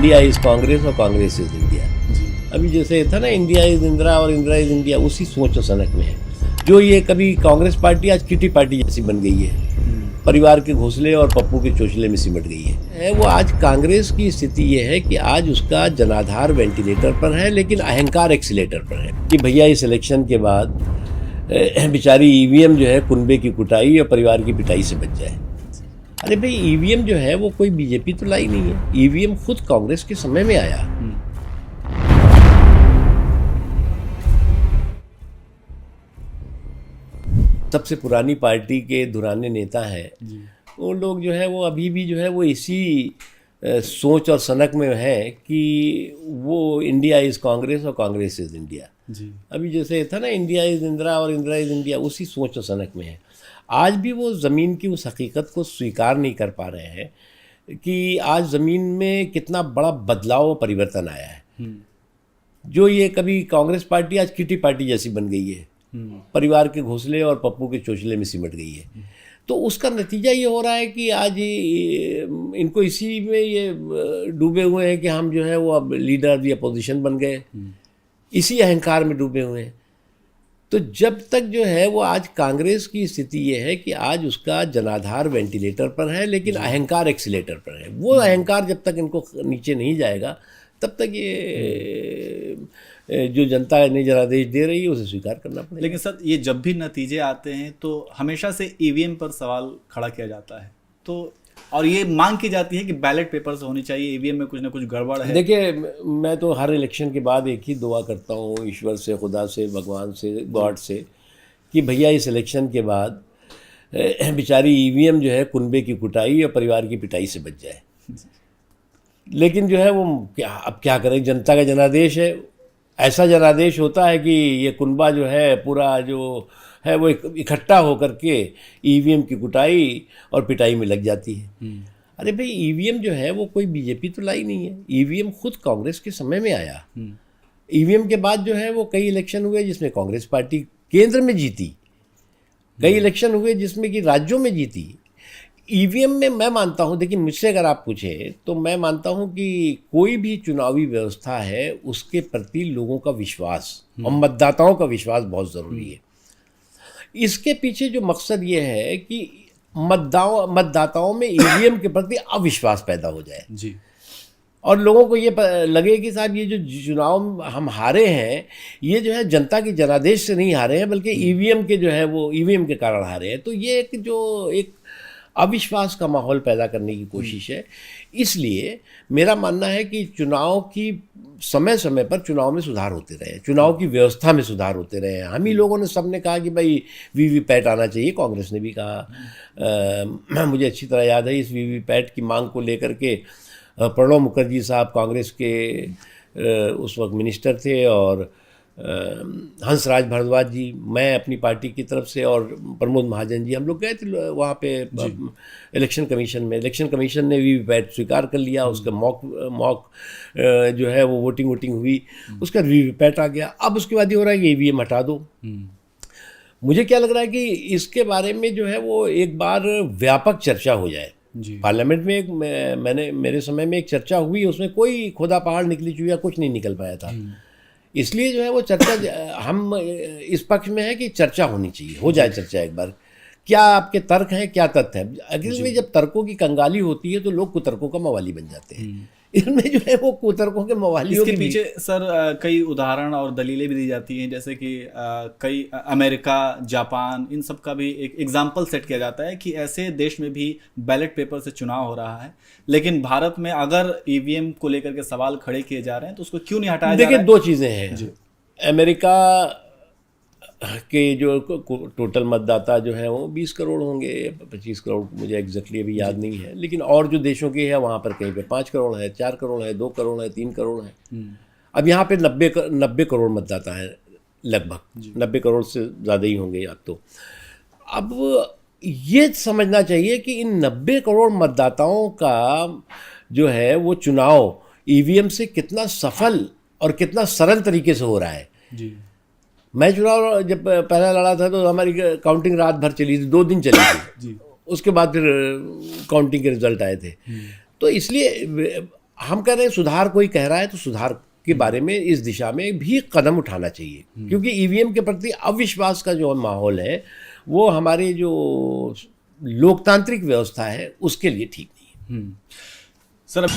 India is Congress और Congress is India. अभी जैसे था ना, इंडिया इज इंदिरा और इंदिरा इज इंडिया, उसी सोच और सनक में है। जो ये कभी कांग्रेस पार्टी आज किटी पार्टी जैसी बन गई है, परिवार के घोंसले और पप्पू के चोचले में सिमट गई है। वो आज कांग्रेस की स्थिति ये है कि आज उसका जनाधार वेंटिलेटर पर है, लेकिन अहंकार एक्सीलेटर पर है कि भैया इस इलेक्शन के बाद बेचारी ईवीएम जो है कुनबे की कुटाई और परिवार की पिटाई से बच जाए। अरे भाई, ईवीएम जो है वो कोई बीजेपी तो लाई नहीं है, ईवीएम खुद कांग्रेस के समय में आया। सबसे पुरानी पार्टी के दुराने नेता हैं वो लोग, जो है वो अभी भी जो है वो इसी सोच और सनक में है कि वो इंडिया इज कांग्रेस और कांग्रेस इज इंडिया। अभी जैसे था ना, इंडिया इज इंदिरा और इंदिरा इज इंडिया, उसी सोच और सनक में है। आज भी वो ज़मीन की उस हकीकत को स्वीकार नहीं कर पा रहे हैं कि आज ज़मीन में कितना बड़ा बदलाव और परिवर्तन आया है। जो ये कभी कांग्रेस पार्टी आज किटी पार्टी जैसी बन गई है, परिवार के घोंसले और पप्पू के चोचले में सिमट गई है। तो उसका नतीजा ये हो रहा है कि आज इनको इसी में ये डूबे हुए हैं कि हम जो है वो अब लीडर ऑफ द अपोजिशन बन गए, इसी अहंकार में डूबे हुए हैं। तो जब तक जो है वो आज कांग्रेस की स्थिति ये है कि आज उसका जनाधार वेंटिलेटर पर है, लेकिन अहंकार एक्सीलेटर पर है। वो अहंकार जब तक इनको नीचे नहीं जाएगा, तब तक ये जो जनता इन्हें जनादेश दे रही है उसे स्वीकार करना पड़ेगा। लेकिन सर, ये जब भी नतीजे आते हैं तो हमेशा से ईवीएम पर सवाल खड़ा किया जाता है, तो और ये मांग की जाती है कि बैलेट पेपर्स होनी चाहिए, ईवीएम में कुछ ना कुछ गड़बड़ है। देखिए, मैं तो हर इलेक्शन के बाद एक ही दुआ करता हूँ ईश्वर से, खुदा से, भगवान से, गॉड से, कि भैया इस इलेक्शन के बाद बेचारी ईवीएम जो है कुनबे की कुटाई और परिवार की पिटाई से बच जाए। लेकिन जो है वो अब क्या करें, जनता का जनादेश है। ऐसा जनादेश होता है कि ये कुनबा जो है पूरा जो है वो इकट्ठा होकर के ईवीएम की कुटाई और पिटाई में लग जाती है। अरे भाई, ईवीएम जो है वो कोई बीजेपी तो लाई नहीं है, ईवीएम खुद कांग्रेस के समय में आया। ईवीएम के बाद जो है वो कई इलेक्शन हुए जिसमें कांग्रेस पार्टी केंद्र में जीती, कई इलेक्शन हुए जिसमें कि राज्यों में जीती। ईवीएम में मैं मानता हूं, देखिए मुझसे अगर आप पूछें तो मैं मानता हूं कि कोई भी चुनावी व्यवस्था है उसके प्रति लोगों का विश्वास और मतदाताओं का विश्वास बहुत ज़रूरी है। इसके पीछे जो मकसद ये है कि मतदाताओं में ईवीएम के प्रति अविश्वास पैदा हो जाए जी, और लोगों को ये लगे कि साहब ये जो चुनाव हम हारे हैं ये जो है जनता की जनादेश से नहीं हारे हैं, बल्कि ईवीएम के जो है वो ईवीएम के कारण हारे हैं। तो ये एक अविश्वास का माहौल पैदा करने की कोशिश है। इसलिए मेरा मानना है कि चुनाव की समय समय पर चुनाव में सुधार होते रहे, चुनाव की व्यवस्था में सुधार होते रहे। हम ही लोगों ने, सबने कहा कि भाई वीवीपैट आना चाहिए, कांग्रेस ने भी कहा। मुझे अच्छी तरह याद है इस वीवीपैट की मांग को लेकर के प्रणब मुखर्जी साहब कांग्रेस के उस वक्त मिनिस्टर थे, और हंसराज भारद्वाज जी, मैं अपनी पार्टी की तरफ से, और प्रमोद महाजन जी, हम लोग गए थे वहाँ पे इलेक्शन कमीशन में। इलेक्शन कमीशन ने वीवीपैट स्वीकार कर लिया, उसका मॉक जो है वो वोटिंग हुई, उसका वीवीपैट आ गया। अब उसके बाद ये हो रहा है कि ईवीएम हटा दो। मुझे क्या लग रहा है कि इसके बारे में जो है वो एक बार व्यापक चर्चा हो जाए। पार्लियामेंट में मेरे समय में एक चर्चा हुई, उसमें कोई खुदा पहाड़ निकली चुया कुछ नहीं निकल पाया था। इसलिए जो है वो चर्चा, हम इस पक्ष में है कि चर्चा होनी चाहिए, हो जाए चर्चा एक बार। क्या आपके तर्क हैं, क्या तथ्य हैं? असल में जब तर्कों की कंगाली होती है तो लोग कुतर्कों का मवाली बन जाते हैं। इसमें जो है वो कुतर्कों के मवालियों के पीछे सर कई उदाहरण और दलीलें भी दी जाती हैं, जैसे कि कई अमेरिका, जापान, इन सब का भी एक एग्जाम्पल सेट किया जाता है कि ऐसे देश में भी बैलेट पेपर से चुनाव हो रहा है, लेकिन भारत में अगर ईवीएम को लेकर के सवाल खड़े किए जा रहे हैं तो उसको क्यों नहीं हटाया जा रहा है? देखिए, दो चीज़ें हैं। अमेरिका के जो टोटल मतदाता जो है वो 20 करोड़ होंगे, 25 करोड़, मुझे एग्जैक्टली अभी याद नहीं है, लेकिन और जो देशों के है वहाँ पर कहीं पे 5 करोड़ है, 4 करोड़ है, 2 करोड़ है, 3 करोड़ है। अब यहाँ पे 90 करोड़ मतदाता है, लगभग 90 करोड़ से ज़्यादा ही होंगे अब तो। अब ये समझना चाहिए कि इन 90 करोड़ मतदाताओं का जो है वो चुनाव ईवीएम से कितना सफल और कितना सरल तरीके से हो रहा है। मैं चुनाव जब पहला लड़ा था तो हमारी काउंटिंग रात भर चली थी, 2 दिन चली थी। उसके बाद फिर काउंटिंग के रिजल्ट आए थे। तो इसलिए हम कह रहे हैं सुधार, कोई कह रहा है तो सुधार के बारे में इस दिशा में भी कदम उठाना चाहिए, क्योंकि ईवीएम के प्रति अविश्वास का जो माहौल है वो हमारे जो लोकतांत्रिक व्यवस्था है उसके लिए ठीक नहीं है। सर